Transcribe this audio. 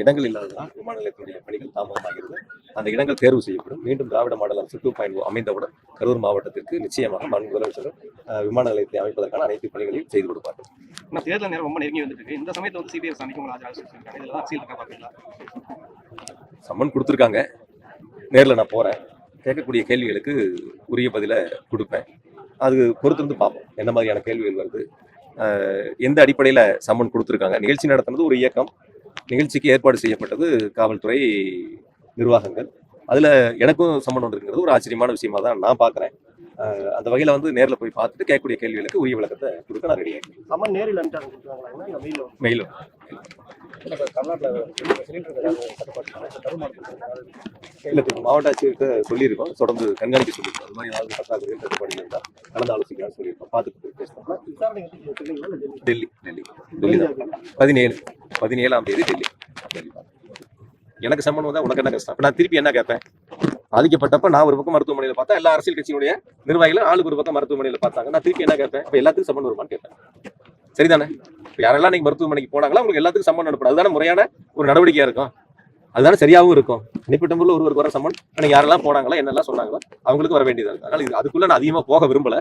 இடங்கள் இல்லாததால் விமான நிலையத்துடைய பணிகள் தாமதமாகிறது. அந்த இடங்கள் தேர்வு செய்யப்படும். மீண்டும் திராவிட மாடல் அரசு 2.0 அமைந்தவுடன் கரூர் மாவட்டத்திற்கு நிச்சயமாக முதலமைச்சர் விமான நிலையத்தை அமைப்பதற்கான அனைத்து பணிகளையும் செய்து கொடுப்பார்கள். தேர்தல் நேரம் ரொம்ப நெருங்கி வந்துட்டு இருக்கு. இந்த சமயத்தை வந்து சிபிஐ விசாரணைக்கு உங்களை ஆஜராக இதெல்லாம் அரசியல் இருக்கா பாத்தீங்களா? சம்மன் கொடுத்துருக்காங்க. நேரில் நான் போறேன். கேட்கக்கூடிய கேள்விகளுக்கு உரிய பதிலை கொடுப்பேன். அது பொறுத்திருந்து பார்ப்போம் என்ன மாதிரியான கேள்விகள் வருது, எந்த அடிப்படையில் சம்மன் கொடுத்துருக்காங்க. நிகழ்ச்சி நடத்துனது ஒரு இயக்கம், நிகழ்ச்சிக்கு ஏற்பாடு செய்யப்பட்டது காவல்துறை நிர்வாகங்கள். அதில் எனக்கும் சம்மன் வந்திருக்கிறது ஒரு ஆச்சரியமான விஷயமா தான் நான் பார்க்குறேன். அந்த வகையில் வந்து நேரில் போய் பார்த்துட்டு கேட்கக்கூடிய கேள்விகளுக்கு உரிய விளக்கத்தை கொடுக்க நான் ரெடியாக இருக்கேன். சம்மன் நேரில் மெயிலும் இல்லை மாவட்ட ஆட்சியர்கிட்ட சொல்லியிருக்கோம், தொடர்ந்து கண்காணிக்க சொல்லியிருக்கோம். அது மாதிரி ஏதாவது பற்றாக்குறை தட்டுப்பாடு இருந்தால் கலந்து ஆலோசிக்கலாம் சொல்லியிருக்கோம். பார்த்துட்டு பேசுகிறோம். டெல்லி தான் 17ஆம் தேதி டெல்லி. எனக்கு சம்மன் வந்தால் உனக்கு என்ன கஷ்டம்? நான் திருப்பி என்ன கேட்பேன்? பாதிக்கப்பட்டப்ப நான் ஒரு பக்கம் மருத்துவமனையில் பார்த்தா எல்லா அரசியல் கட்சியினுடைய நிர்வாகிகளும் ஆளுக்கு ஒரு பக்கம் மருத்துவமனையில் பார்த்தாங்க. நான் திருப்பி என்ன கேட்பேன்? அப்போ எல்லாத்துக்கும் சம்மன் வருமானு கேட்பேன். சரிதானே? இப்போ யாரெல்லாம் நீங்க மருத்துவமனைக்கு போனாங்களா உங்களுக்கு எல்லாத்துக்கும் சம்மன் அனுப்பணும். அதுதானே முறையான ஒரு நடவடிக்கையா இருக்கும். அதுதானே சரியாகவும் இருக்கும். தனிப்பட்ட முறையில் ஒருவருக்கு வர சம்மன் யாரெல்லாம் போனாங்களா என்னெல்லாம் சொன்னாங்களோ அவங்களுக்கு வர வேண்டியது. அதனால அதுக்குள்ள நான் அதிகமாக போக விரும்பல.